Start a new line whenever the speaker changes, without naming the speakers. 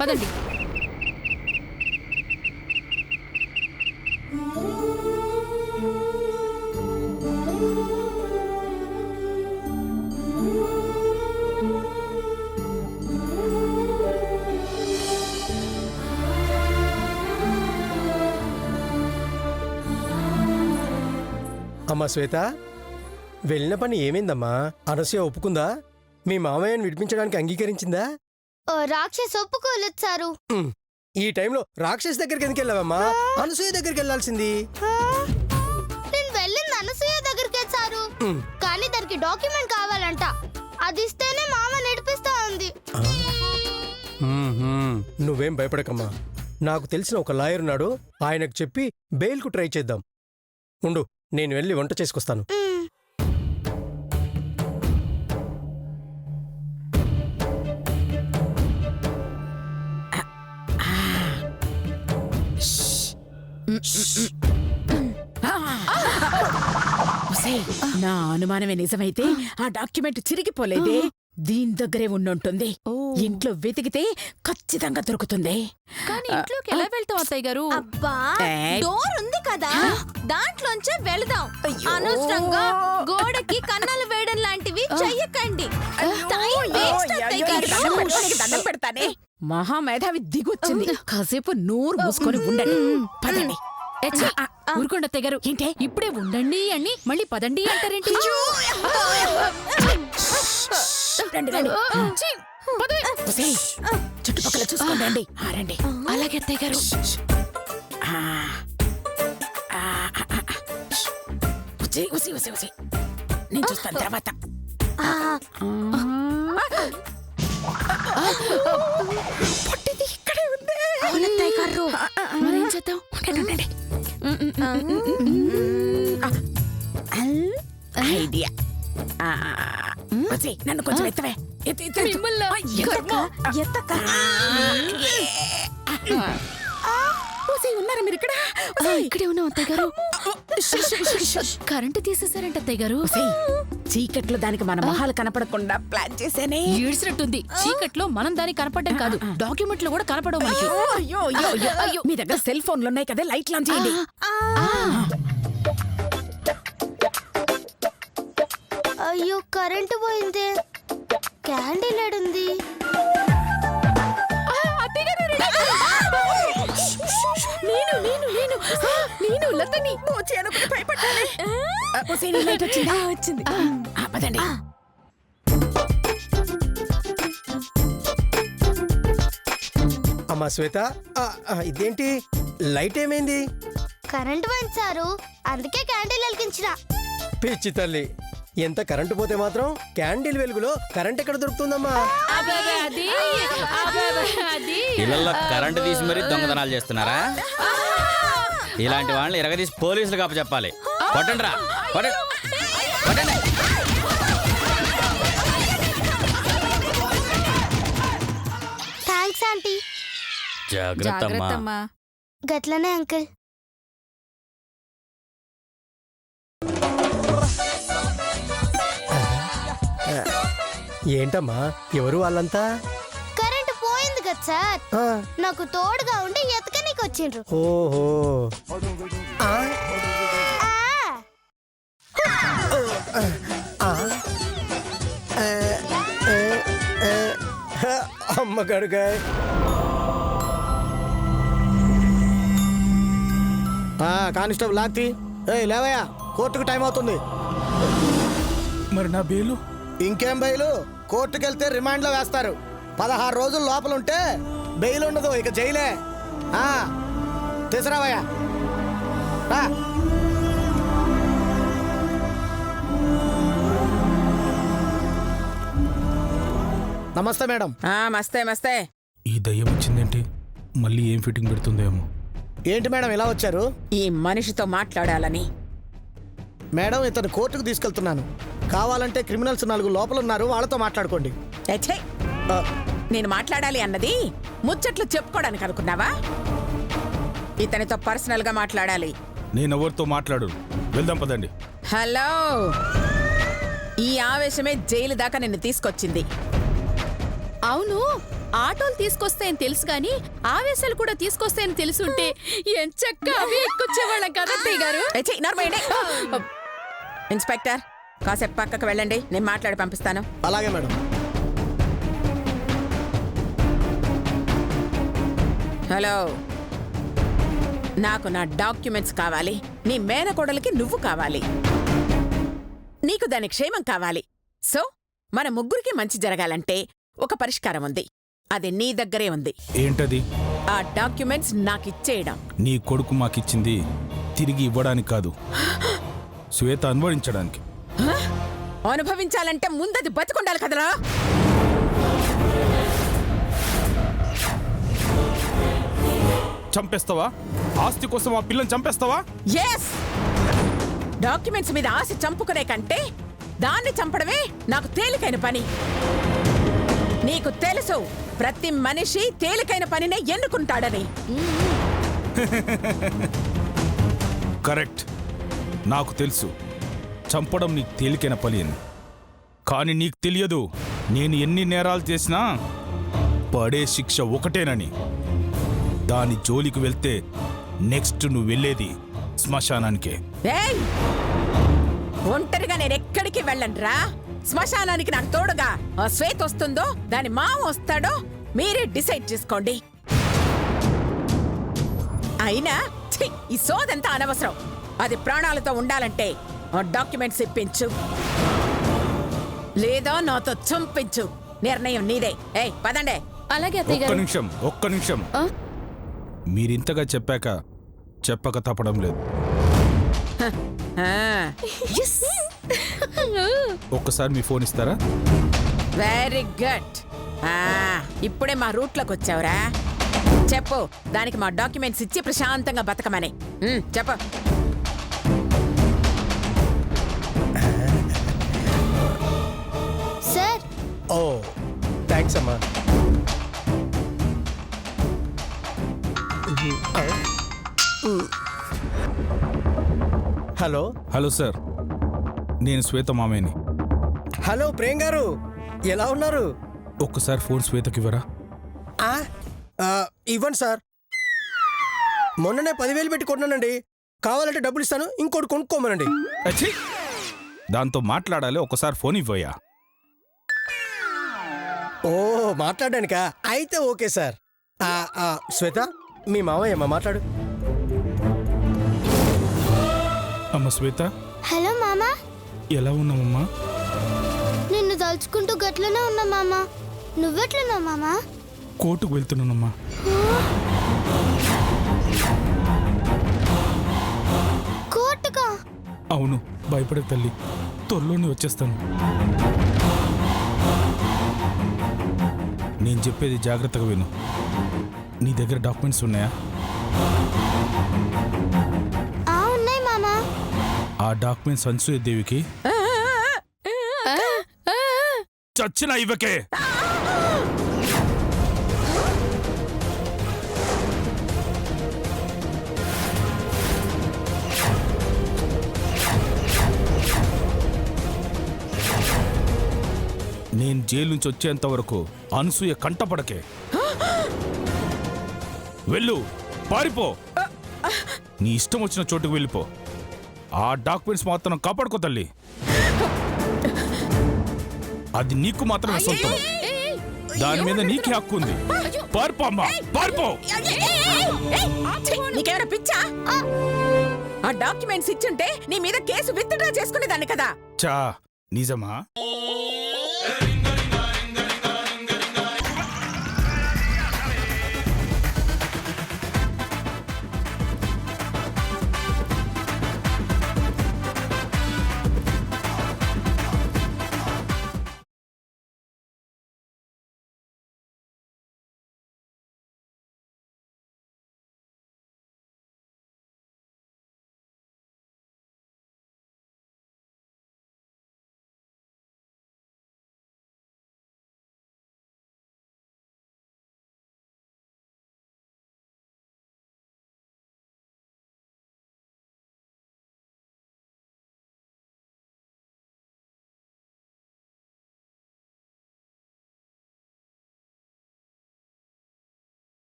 పదండి.
అమ్మా శ్వేత, వెళ్ళిన పని ఏమైందమ్మా? అనసూయ ఒప్పుకుందా? మీ మామయ్యను విడిపించడానికి అంగీకరించిందా?
రాక్షస్ ఒప్పుకోలేదు సారు.
ఈ టైంలో రాక్షస్ దగ్గరికి ఎందుకు వెళ్ళావమ్మా? అనసూయ దగ్గరికి వెళ్ళాల్సింది.
నేను వెళ్ళింది అనసూయ దగ్గరికే సారు, కానీ దానికి డాక్యుమెంట్ కావాలంట. అది ఇస్తేనే మామ నడిపిస్తా ఉంది.
నువ్వేం భయపడకమ్మా, నాకు తెలిసిన ఒక లాయర్ ఉన్నాడు, ఆయనకు చెప్పి బెయిల్కు ట్రై చేద్దాం. ఉండు, నేను వెళ్ళి వంట చేసుకొస్తాను.
నా అనుమానమే నిజమైతే ఆ డాక్యుమెంట్ చిరిగిపోలేదే, దీని దగ్గరే ఉండుంటుంది. ఇంట్లో వెతికితే ఖచ్చితంగా దొరుకుతుంది.
కానీ ఇంట్లోకి ఎలా వెళ్తాం అత్తయ్య గారు?
అబ్బా, డోర్ ఉంది కదా, దాంట్లోంచే వెళదాం. అనవసరంగా గోడకి కన్నాలు వేయడం లాంటివి చెయ్యకండి.
దండం పెడతానే. మహామేధావి దిగొచ్చింది, కాసేపు నోరు మూసుకొని ఉండండి. పదండి.
ఊరుకోండి అత్తయ్య గారు.
ఏంటే
ఇప్పుడే ఉండండి అని మళ్ళీ పదండి అంటారేంటి?
రండి రండి. చుట్టుపక్కల చూసుకోండి. రండి.
అలాగే అత్తయ్య గారు.
నేను చూస్తాను తర్వాత. పొట్టిది ఇక్కడే ఉంది.
అవునత్తయ్య గారు, మరేం చేద్దాం?
ఐడియా. నన్ను కొంచెం ఎత్తవే. ఉన్నారా మీరు ఇక్కడ?
ఇక్కడే ఉన్నాం అత్తయ్య గారు. కరెంటు తీసేసారంట అత్తయ్య గారు.
చీకట్లో దానికి మన మొహాలు కనపడకుండా ప్లాన్ చేసేనే.
ఏడ్చినట్టుంది. చీకట్లో మనం దానికి కనపడడం కాదు, డాక్యుమెంట్లు కూడా కనపడవు మనకి.
అయ్యో, మీ దగ్గర సెల్ ఫోన్లు ఉన్నాయి కదా, లైట్లు ఆన్ చేయండి.
అయ్యో, కరెంటు పోయింది. క్యాండిల్ ఏడుంది?
నేను లతని భయపడ్డానే. వచ్చింది. పదండి.
అమ్మా శ్వేత, ఇదేంటి లైట్ ఏమైంది?
కరెంటు పోయింది సారు, అందుకే క్యాండిల్ వెలిగించిన.
పిచ్చి తల్లి, ఎంత కరెంటు పోతే మాత్రం క్యాండిల్ వెలుగులో కరెంట్ ఎక్కడ దొరుకుతుందమ్మా?
ఇళ్లలో కరెంటు తీసి మరీ దొంగతనాలు చేస్తున్నారా? ఇలాంటి వాళ్ళని ఎరగదీసి పోలీసులు కాప చెప్పాలి. కొట్టండి రా, కొట్టండి.
Thanks aunty.
జాగ్రత్త.
గట్లనే అంకుల్.
ఏంటమ్మా, ఎవరు వాళ్ళంతా?
కరెంటు పోయింది కదా సార్, నాకు తోడుగా ఉండి ఎతకనీకి వచ్చిండ్రు.
ఓహో. అమ్మ గడుగా.
కానిస్టేబుల్ లాక్తి. లేవయ్యా, కోర్టుకు టైం అవుతుంది.
మరి నా బెయిలు?
ఇంకేం బెయిలు? కోర్టుకెళ్తే రిమాండ్లో వేస్తారు. 16 రోజులు లోపల ఉంటే బెయిల్ ఉండదు, ఇక జైలే. తీసురావయ్యా. నమస్తే మేడం.
మస్తే.
ఈ దయ్యం వచ్చిందేంటి? మళ్ళీ ఏం ఫిట్టింగ్ పెడుతుందేమో.
ఏంటి మేడం ఇలా వచ్చారు?
ఈ మనిషితో మాట్లాడాలని.
మేడం, ఇతను కోర్టుకు తీసుకెళ్తున్నాను. కావాలంటే క్రిమినల్స్ 4 లోపల ఉన్నారు, వాళ్ళతో మాట్లాడుకోండి.
నేను మాట్లాడాలి అన్నది ముచ్చట్లు చెప్పుకోవడానికి అనుకున్నావా? ఇతనితో పర్సనల్ గా మాట్లాడాలి.
నేనెవరితో మాట్లాడు? వెళ్దాం పదండి.
హలో, ఈ ఆవేశమే జైలు దాకా నిన్ను తీసుకొచ్చింది.
అవును, ఆటోలు తీసుకొస్తాయని తెలుసు గాని ఆవేశాలు కూడా తీసుకొస్తాయని తెలుసుంటే ఎంచక్క అవి ఎక్కొచ్చేవాళ్ళం కదా అత్తయ్య గారు.
ఇన్స్పెక్టర్ కాసేపు పక్కకు వెళ్ళండి, నేను మాట్లాడి పంపిస్తాను.
అలాగే మేడం.
హలో, నాకు నా డాక్యుమెంట్స్ కావాలి. నీ మేనకోడలికి నువ్వు కావాలి. నీకు దాని క్షేమం కావాలి. సో మన ముగ్గురికి మంచి జరగాలంటే ఒక పరిష్కారం ఉంది. అది నీ దగ్గరే ఉంది.
ఏంటది?
ఆ డాక్యుమెంట్స్ నాకిచ్చేయడం.
నీ కొడుకు మాకిచ్చింది తిరిగి ఇవ్వడానికి కాదు, శ్వేత అనుభవించడానికి.
అనుభవించాలంటే ముందది బతికుండాలి కదరా.
చంపేస్తావా? ఆస్తి కోసం ఆ పిల్లని చంపేస్తావా?
ఎస్, డాక్యుమెంట్స్ మీద ఆశ చంపుకునే కంటే దాన్ని చంపడమే నాకు తేలికైన పని. నీకు తెలుసు ప్రతి మనిషి తేలికైన పనినే ఎన్నుకుంటాడని.
కరెక్ట్, నాకు తెలుసు చంపడం నీకు తేలికైన పని అని. కానీ నీకు తెలియదు నేను ఎన్ని నేరాలు చేసినా పడే శిక్ష ఒకటేనని. దాని జోలికి వెళ్తే నెక్స్ట్ నువ్వు వెళ్ళేది శ్మశానానికే.
ఏయ్, ఒంటరిగా నేను ఎక్కడికి వెళ్ళండ్రా. శ్మశానానికి నాకు తోడుగా ఆ శ్వేత వస్తుందో దాని మామ వస్తాడో మీరే డిసైడ్ చేసుకోండి. అయినా ఛీ, ఈ సోదంతా అనవసరం. అది ప్రాణాలతో ఉండాలంటే ఆ డాక్యుమెంట్స్ ఇప్పించు, లేదా నాతో చంపించు. నిర్ణయం నీదే. ఏయ్ పదండే.
అలాగే అత్తయ్య
ఒక్క
గారు.
నిమిషం, ఒక్క నిమిషం. మీరింతగా చెప్పాక చెప్పక తప్పడం లేదు. ఒక్కసారి మీ ఫోన్ ఇస్తారా?
Very good. ఇప్పుడే మా రూట్లోకి వచ్చావురా. చెప్పు, దానికి మా డాక్యుమెంట్స్ ఇచ్చి ప్రశాంతంగా బతకమని. చెప్పు.
సార్
ఓ థ్యాంక్స్ అమ్మా. హలో
హలో సార్, నేను శ్వేత మామయ్యని.
హలో ప్రేమ్ గారు, ఎలా ఉన్నారు?
ఒక్కసారి ఫోన్ శ్వేతకి ఇవ్వరా?
ఇవ్వండి సార్. మొన్ననే 10,000 పెట్టి కొన్నానండి. కావాలంటే డబ్బులు ఇస్తాను, ఇంకోటి కొనుక్కోమనండి.
అచ్చి! దాంతో మాట్లాడాలి, ఒకసారి ఫోన్ ఇవ్వయ్యా.
ఓ మాట్లాడడానికా? అయితే ఓకే సార్. శ్వేత, మీ మామయ్యమ్మ మాట్లాడు.
అమ్మ శ్వేత,
హలో మామా.
ఎలా ఉన్నావమ్మా?
నిన్ను తలుచుకుంటూ గట్లనే ఉన్నా మామా. నువ్వెట్లున్నావు మామా?
కోర్టుకు వెళ్తున్నానమ్మా.
కోర్టుకా?
అవును, భయపడే తల్లి, త్వరలోనే వచ్చేస్తాను. నేను చెప్పేది జాగ్రత్తగా విను. నీ దగ్గర డాక్యుమెంట్స్ ఉన్నాయా?
ఉన్నాయి మామా.
ఆ డాక్యుమెంట్స్ అనసూయ దేవికి చచ్చిన ఇవ్వకే. నేను జైలు నుంచి వచ్చేంత వరకు అనసూయ కంటపడకే. వెళ్ళు, పారిపో. నీ ఇష్టం వచ్చిన చోటుకు వెళ్ళిపో. ఆ డాక్యుమెంట్స్ మాత్రం కాపాడుకో తల్లి. అది నీకు మాత్రమే సొంతం. దాని మీద నీకే హక్కు ఉంది. పారిపో అమ్మా, పారిపో.
నీకేమైనా పిచ్చా? ఆ డాక్యుమెంట్స్ ఇచ్చుంటే నీ మీద కేసు విత్డ్రా చేసుకునేదాన్ని కదా.
చా, నిజమా?